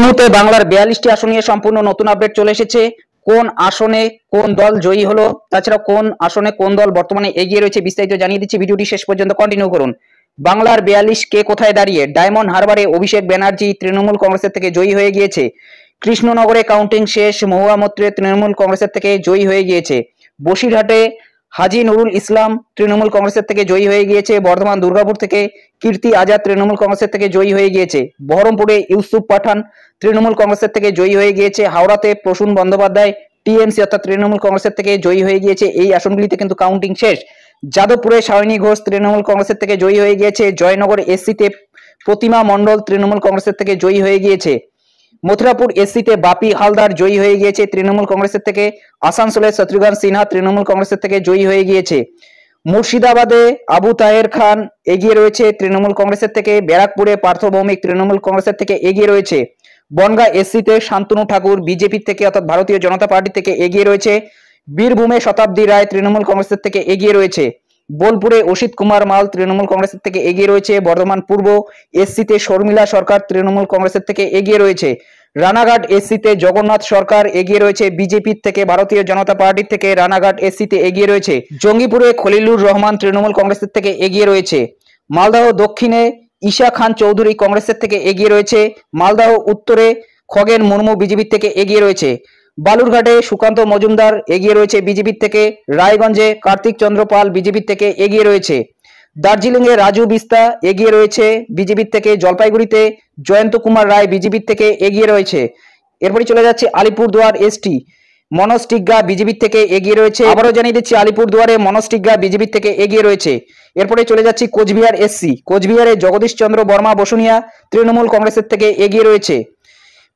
মুহূর্তে বাংলার 42টি আসন নিয়ে সম্পূর্ণ নতুন আপডেট চলে এসেছে। কোন আসনে কোন দল জয়ী হলো, তাছাড়া কোন আসনে কোন দল বর্তমানে এগিয়ে রয়েছে বিস্তারিত জানিয়ে দিচ্ছি। ভিডিওটি শেষ পর্যন্ত কন্টিনিউ করুন। বাংলার 42 কে কোথায় দাঁড়িয়ে? ডায়মন্ড হারবারে অভিষেক ব্যানার্জি তৃণমূল কংগ্রেসের থেকে জয়ী হয়ে গিয়েছে। কৃষ্ণনগরে কাউন্টিং শেষ, মহুয়া মৈত্র তৃণমূল কংগ্রেসের থেকে জয়ী হয়ে গিয়েছে। বসিরহাটে হাজি নুরুল ইসলাম তৃণমূল কংগ্রেসের থেকে জয়ী হয়ে গিয়েছে। বর্ধমান দুর্গাপুর থেকে কীর্তি আজাদ তৃণমূল কংগ্রেসের থেকে জয়ী হয়ে গিয়েছে। বহরমপুরে ইউসুফ পাঠান তৃণমূল কংগ্রেসের থেকে জয়ী হয়ে গিয়েছে। হাওড়াতে প্রসূন বন্দ্যোপাধ্যায় টিএমসি অর্থাৎ তৃণমূল কংগ্রেসের থেকে জয়ী হয়ে গিয়েছে। এই আসনগুলিতে কিন্তু কাউন্টিং শেষ। যাদবপুরে সায়নী ঘোষ তৃণমূল কংগ্রেসের থেকে জয়ী হয়ে গিয়েছে। জয়নগর এসসিতে প্রতিমা মণ্ডল তৃণমূল কংগ্রেসের থেকে জয়ী হয়ে গিয়েছে। মথুরাপুর এসসিতে বাপি হালদার জয়ী হয়ে গিয়েছে তৃণমূল কংগ্রেসের থেকে। আসানসোলে শত্রুঘ্ন সিনহা তৃণমূল কংগ্রেসের থেকে জয়ী হয়ে গিয়েছে। মুর্শিদাবাদে আবু তাহের খান এগিয়ে রয়েছে তৃণমূল কংগ্রেসের থেকে। ব্যারাকপুরে পার্থ ভৌমিক তৃণমূল কংগ্রেসের থেকে এগিয়ে রয়েছে। বনগাঁ এসসিতে শান্তনু ঠাকুর বিজেপি থেকে অর্থাৎ ভারতীয় জনতা পার্টি থেকে এগিয়ে রয়েছে। বীরভূমে শতাব্দী রায় তৃণমূল কংগ্রেসের থেকে এগিয়ে রয়েছে। বোলপুরে অসিত কুমার মাল তৃণমূল কংগ্রেসের থেকে এগিয়ে রয়েছে। বর্ধমান পূর্ব এসসিতে শর্মিলা সরকার তৃণমূল কংগ্রেসের থেকে এগিয়ে রয়েছে। রানাঘাট এসসিতে জগন্নাথ সরকার এগিয়ে রয়েছে বিজেপি থেকে ভারতীয় জনতা পার্টি থেকে। রানাঘাট এসসিতে এগিয়ে রয়েছে। জঙ্গিপুরে খলিলুর রহমান তৃণমূল কংগ্রেসের থেকে এগিয়ে রয়েছে। মালদহ দক্ষিণে ঈশা খান চৌধুরী কংগ্রেসের থেকে এগিয়ে রয়েছে। মালদহ উত্তরে খগেন মুর্মু বিজেপি থেকে এগিয়ে রয়েছে। বালুরঘাটে সুকান্ত মজুমদার এগিয়ে রয়েছে বিজেপি থেকে। রায়গঞ্জে কার্তিক চন্দ্র পাল বিজেপি থেকে এগিয়ে রয়েছে। দার্জিলিং এ রাজু বিস্তা এগিয়ে রয়েছে বিজেপি থেকে। জলপাইগুড়িতে জয়ন্ত কুমার রায় বিজেপি থেকে এগিয়ে রয়েছে। এরপরে চলে যাচ্ছে আলিপুরদুয়ার এসটি, মনোজ টিগ্গা বিজেপি থেকে এগিয়ে রয়েছে। আবারও জানিয়ে দিচ্ছি আলিপুরদুয়ারে মনোজ টিগ্গা বিজেপি থেকে এগিয়ে রয়েছে। এরপরে চলে যাচ্ছি কোচবিহার এসসি, কোচবিহারে জগদীশ চন্দ্র বর্মা বসুনিয়া তৃণমূল কংগ্রেসের থেকে এগিয়ে রয়েছে।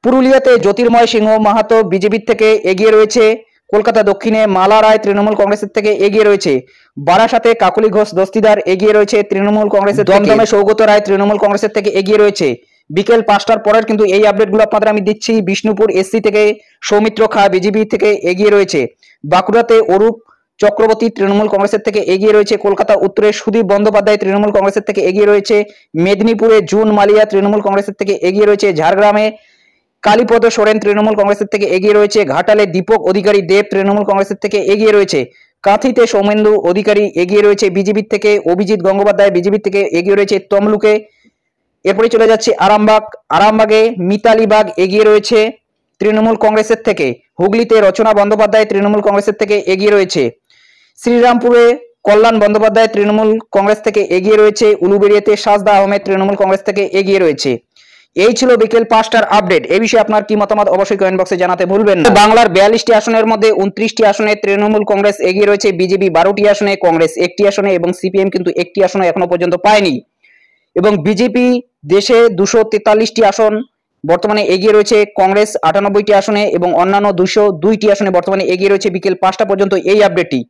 পুরুলিয়াতে জ্যোতির্ময় সিংহ মাহাতো বিজেপি থেকে এগিয়ে রয়েছে। কলকাতা দক্ষিণে মালা রায় তৃণমূল কংগ্রেসের থেকে এগিয়ে রয়েছে। বারাসাতে কাকলি ঘোষ দস্তিদার এগিয়ে রয়েছে তৃণমূল কংগ্রেসের। দমদমে সৌগত রায় তৃণমূল কংগ্রেসের থেকে এগিয়ে রয়েছে। বিকেল 5টার পরের কিন্তু এই আপডেটগুলো আপনাদের আমি দিচ্ছি। বিষ্ণুপুর এসসি থেকে সৌমিত্র খা বিজেপি থেকে এগিয়ে রয়েছে। বাঁকুড়াতে অরূপ চক্রবর্তী তৃণমূল কংগ্রেসের থেকে এগিয়ে রয়েছে। কলকাতা উত্তরে সুদীপ বন্দ্যোপাধ্যায় তৃণমূল কংগ্রেসের থেকে এগিয়ে রয়েছে। মেদিনীপুরে জুন মালিয়া তৃণমূল কংগ্রেসের থেকে এগিয়ে রয়েছে। ঝাড়গ্রামে কালীপদ সোরেন তৃণমূল কংগ্রেসের থেকে এগিয়ে রয়েছে। ঘাটালে দীপক অধিকারী দেব তৃণমূল কংগ্রেসের থেকে এগিয়ে রয়েছে। কাঁথিতে সৌমেন্দু অধিকারী এগিয়ে রয়েছে বিজেপি থেকে। অভিজিৎ গঙ্গোপাধ্যায় বিজেপি থেকে এগিয়ে রয়েছে তমলুকে। এরপরে চলে যাচ্ছে আরামবাগ, আরামবাগে মিতালি বাগ এগিয়ে রয়েছে তৃণমূল কংগ্রেসের থেকে। হুগলিতে রচনা বন্দ্যোপাধ্যায় তৃণমূল কংগ্রেসের থেকে এগিয়ে রয়েছে। শ্রীরামপুরে কল্যাণ বন্দ্যোপাধ্যায় তৃণমূল কংগ্রেস থেকে এগিয়ে রয়েছে। উলুবেড়িয়াতে সাজদা আহমেদ তৃণমূল কংগ্রেস থেকে এগিয়ে রয়েছে। এই ছিল বিকেল 5টার আপডেট। এই বিষয়ে আপনার কি মতামত অবশ্যই কমেন্ট বক্সে জানাতে ভুলবেন না। বাংলার 42টি আসনের মধ্যে 29টি আসনে তৃণমূল কংগ্রেস এগিয়ে রয়েছে। বিজেপি 12টি আসনে, কংগ্রেস 1টি আসনে এবং সিপিএম কিন্তু 1টি আসনে এখনো পর্যন্ত পায়নি। এবং বিজেপি দেশে 243টি আসন বর্তমানে এগিয়ে রয়েছে। কংগ্রেস 98টি আসনে এবং অন্যান্য 202টি আসনে বর্তমানে এগিয়ে রয়েছে। বিকেল 5টা পর্যন্ত এই আপডেটটি।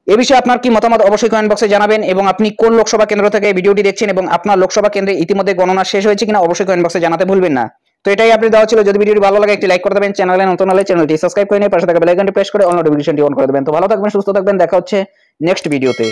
এ বিষয়ে আপনার কি মতামত অবশ্যই কমেন্ট বক্সে জানাবেন। এবং আপনি কোন লোকসভা কেন্দ্র থেকে ভিডিওটি দেখছেন এবং আপনার লোকসভা কেন্দ্রে ইতিমধ্যে গণনা শেষ হয়েছে কিনা অবশ্যই কমেন্ট বক্সে জানাতে ভুলবেন না। তো এটাই আপডেট দেওয়া ছিল। যদি ভিডিওটি ভালো লাগে একটি লাইক করে দেবেন। চ্যানেলে নতুন হলে চ্যানেলটি সাবস্ক্রাইব করে নিয়ে পাশে থাকা বেল আইকনটি প্রেস করে অল নোটিফিকেশনটি অন করে দেবেন। তো ভালো থাকবেন, সুস্থ থাকবেন, দেখা হচ্ছে নেক্সট ভিডিওতে।